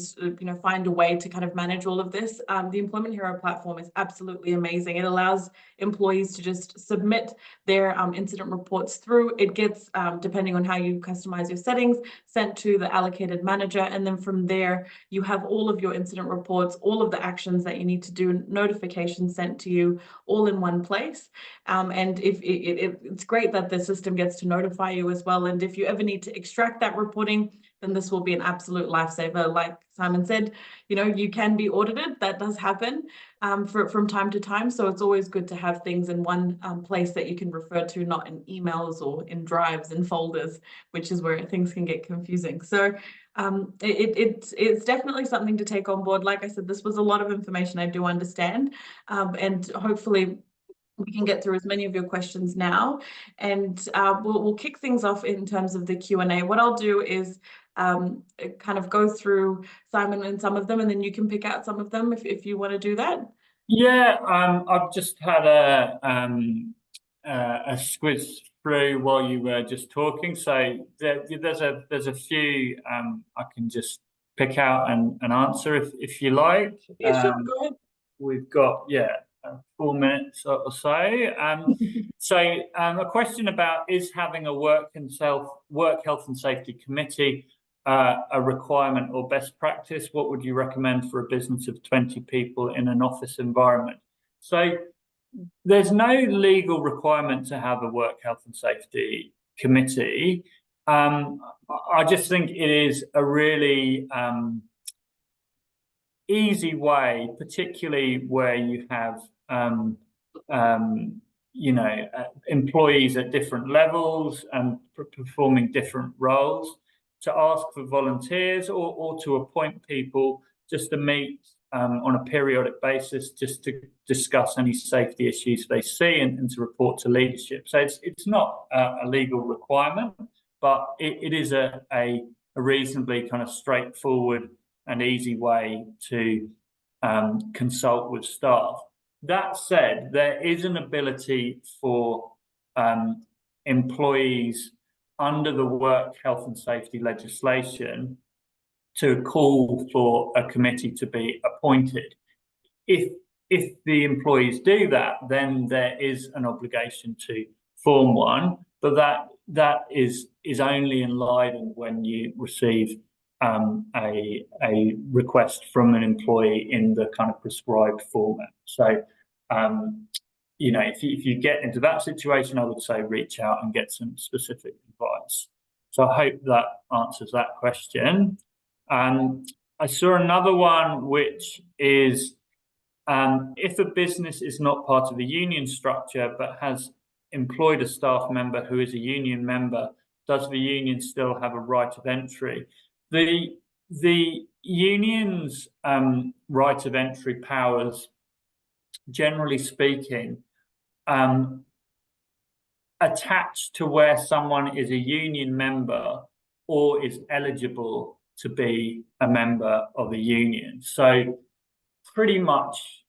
find a way to kind of manage all of this, the Employment Hero platform is absolutely amazing. It allows employees to just submit their incident reports through. It gets, depending on how you customize your settings, sent to the allocated manager. And then from there, you have all of your incident reports, all of the actions that you need to do, notifications sent to you all in one place. And if it's great that the system gets to notify you as well. And if you ever need to extract that reporting, then this will be an absolute lifesaver. Like Simon said, you can be audited. That does happen from time to time. So it's always good to have things in one place that you can refer to, not in emails or in drives and folders, which is where things can get confusing. So it's definitely something to take on board. Like I said, this was a lot of information I do understand, and hopefully we can get through as many of your questions now, and we'll kick things off in terms of the Q&A. What I'll do is kind of go through, Simon, and some of them, and then you can pick out some of them if you want to do that. Yeah, I've just had a squiz through while you were just talking, so there's a few I can just pick out and answer if you like. Yeah, sure, go ahead. We've got 4 minutes or so. So a question about, is having a work health and safety committee a requirement or best practice? What would you recommend for a business of 20 people in an office environment? So there's no legal requirement to have a work health and safety committee. I just think it is a really easy way, particularly where you have employees at different levels and performing different roles, to ask for volunteers or to appoint people just to meet on a periodic basis, just to discuss any safety issues they see and to report to leadership. So it's not a legal requirement, but it is a reasonably kind of straightforward and easy way to consult with staff. That said, there is an ability for employees under the work health and safety legislation to call for a committee to be appointed. If the employees do that, then there is an obligation to form one, but that is only enlivened when you receive a request from an employee in the kind of prescribed format. So if you get into that situation, I would say reach out and get some specific advice. So I hope that answers that question. I saw another one, which is if a business is not part of a union structure but has employed a staff member who is a union member, does the union still have a right of entry? The union's right of entry powers, generally speaking, attached to where someone is a union member or is eligible to be a member of a union. So pretty much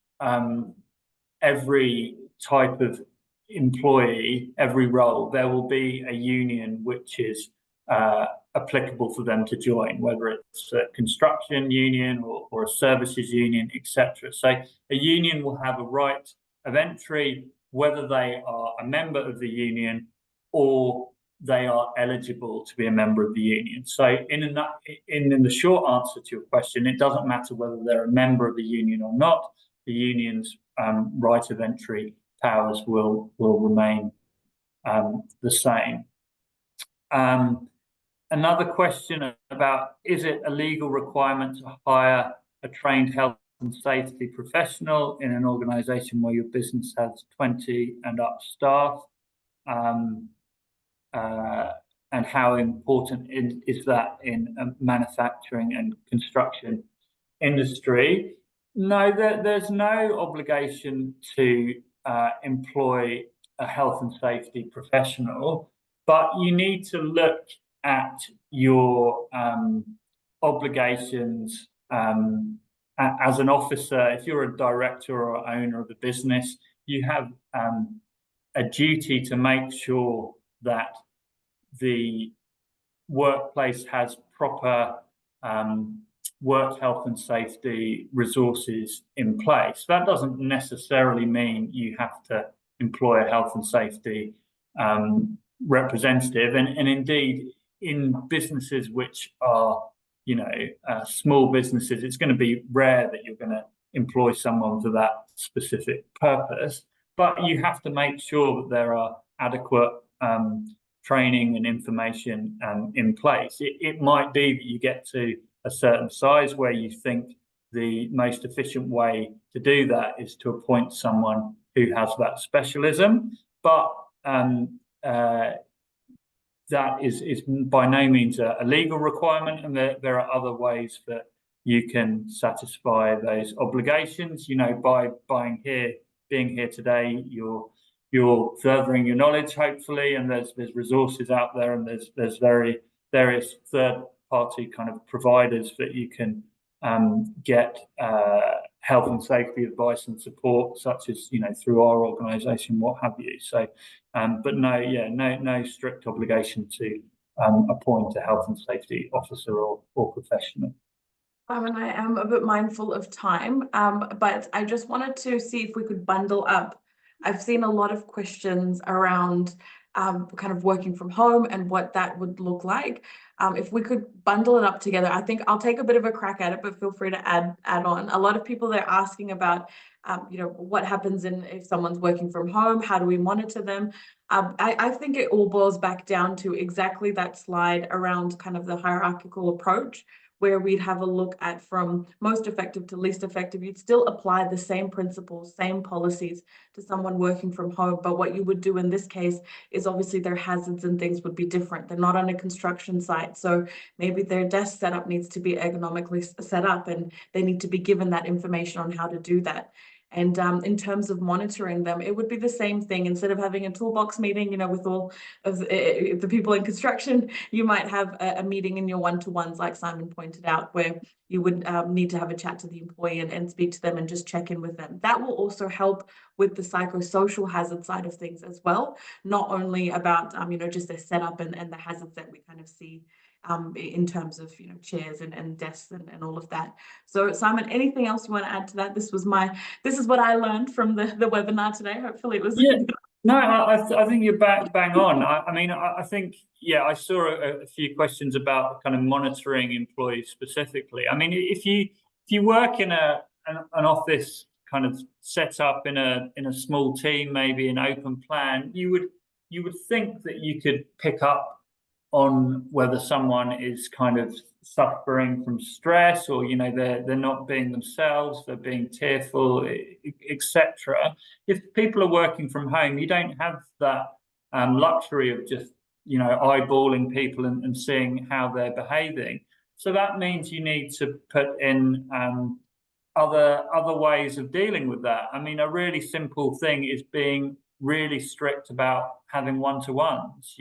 every type of employee, every role, there will be a union which is applicable for them to join, whether it's a construction union or a services union, etc. So a union will have a right of entry whether they are a member of the union or they are eligible to be a member of the union. So in the short answer to your question, it doesn't matter whether they're a member of the union or not. The union's right of entry powers will remain the same. Another question about, is it a legal requirement to hire a trained health and safety professional in an organization where your business has 20 and up staff? And how important is that in manufacturing and construction industry? No, there's no obligation to employ a health and safety professional, but you need to look at your obligations as an officer. If you're a director or owner of a business, you have a duty to make sure that the workplace has proper work health and safety resources in place. That doesn't necessarily mean you have to employ a health and safety representative. And indeed, in businesses which are, small businesses, it's going to be rare that you're going to employ someone for that specific purpose. But you have to make sure that there are adequate training and information in place. It might be that you get to a certain size where you think the most efficient way to do that is to appoint someone who has that specialism, but that is by no means a legal requirement, and there are other ways that you can satisfy those obligations. By being here today, you're furthering your knowledge, hopefully, and there's resources out there, and there's various third-party kind of providers that you can get health and safety advice and support, such as through our organisation, what have you. So, but no strict obligation to appoint a health and safety officer or professional. And I am a bit mindful of time, but I just wanted to see if we could bundle up. I've seen a lot of questions around kind of working from home and what that would look like. If we could bundle it up together, I think I'll take a bit of a crack at it, but feel free to add on. A lot of people, they're asking about, what happens if someone's working from home, how do we monitor them? I think it all boils back down to exactly that slide around kind of the hierarchical approach, where we'd have a look at from most effective to least effective. You'd still apply the same principles, same policies to someone working from home. But what you would do in this case is obviously their hazards and things would be different. They're not on a construction site. So maybe their desk setup needs to be ergonomically set up, and they need to be given that information on how to do that. And in terms of monitoring them, it would be the same thing. Instead of having a toolbox meeting, with all of the people in construction, you might have a meeting in your one-to-ones, like Simon pointed out, where you would need to have a chat to the employee and speak to them and just check in with them. That will also help with the psychosocial hazard side of things as well, not only about just their setup and the hazards that we kind of see in terms of chairs and desks and all of that. So Simon, anything else you want to add to that? This is what I learned from the webinar today. Hopefully it was No, I think you're bang on. I think I saw a few questions about kind of monitoring employees specifically. I mean, if you work in an office kind of set up in a small team, maybe an open plan, you would think that you could pick up on whether someone is kind of suffering from stress, or they're not being themselves, they're being tearful, etc. If people are working from home, you don't have that luxury of just eyeballing people and seeing how they're behaving. So that means you need to put in other ways of dealing with that. I mean, a really simple thing is being really strict about having one-to-ones.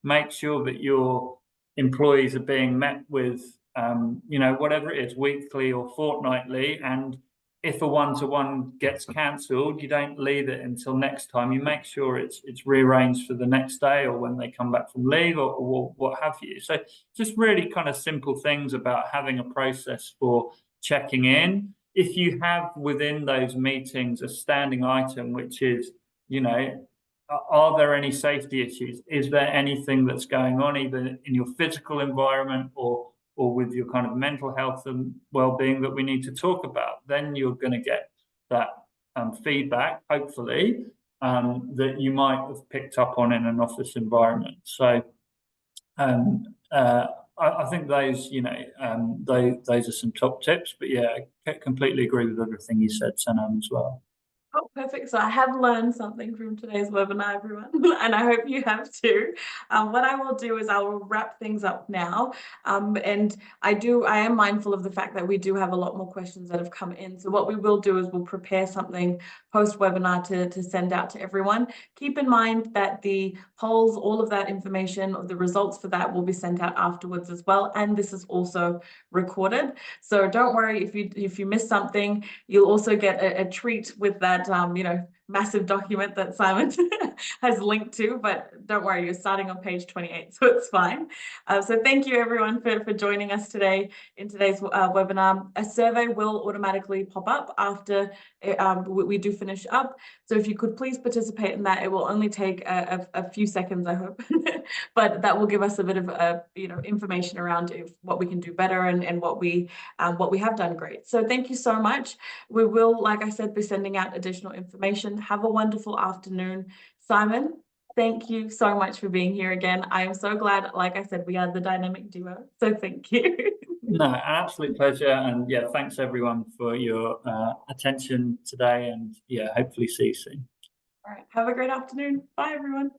Make sure that your employees are being met with, whatever it is, weekly or fortnightly. And if a one-to-one gets cancelled, you don't leave it until next time. You make sure it's rearranged for the next day, or when they come back from leave, or what have you. So just really kind of simple things about having a process for checking in. If you have within those meetings a standing item, which is, are there any safety issues? Is there anything that's going on either in your physical environment or with your kind of mental health and well-being that we need to talk about? Then you're going to get that feedback, hopefully, that you might have picked up on in an office environment. So I think those, those are some top tips. But yeah, I completely agree with everything you said, Sanam, as well. Oh, perfect. So I have learned something from today's webinar, everyone, and I hope you have too. What I will do is I will wrap things up now. And I am mindful of the fact that we do have a lot more questions that have come in. So what we will do is we'll prepare something post-webinar to send out to everyone. Keep in mind that the polls, all of that information, or the results for that will be sent out afterwards as well. And this is also recorded. So don't worry if you miss something. You'll also get a treat with that, massive document that Simon has linked to, but don't worry, you're starting on page 28, so it's fine. So thank you everyone for joining us today in today's webinar. A survey will automatically pop up after we do finish up. So if you could please participate in that, it will only take a few seconds, I hope, but that will give us a bit of information around what we can do better and what we have done great. So thank you so much. We will, like I said, be sending out additional information. Have a wonderful afternoon. Simon, thank you so much for being here again. I am so glad, like I said, we are the dynamic duo. So thank you. No, an absolute pleasure. And yeah, thanks everyone for your attention today. And yeah, hopefully see you soon. All right. Have a great afternoon. Bye, everyone.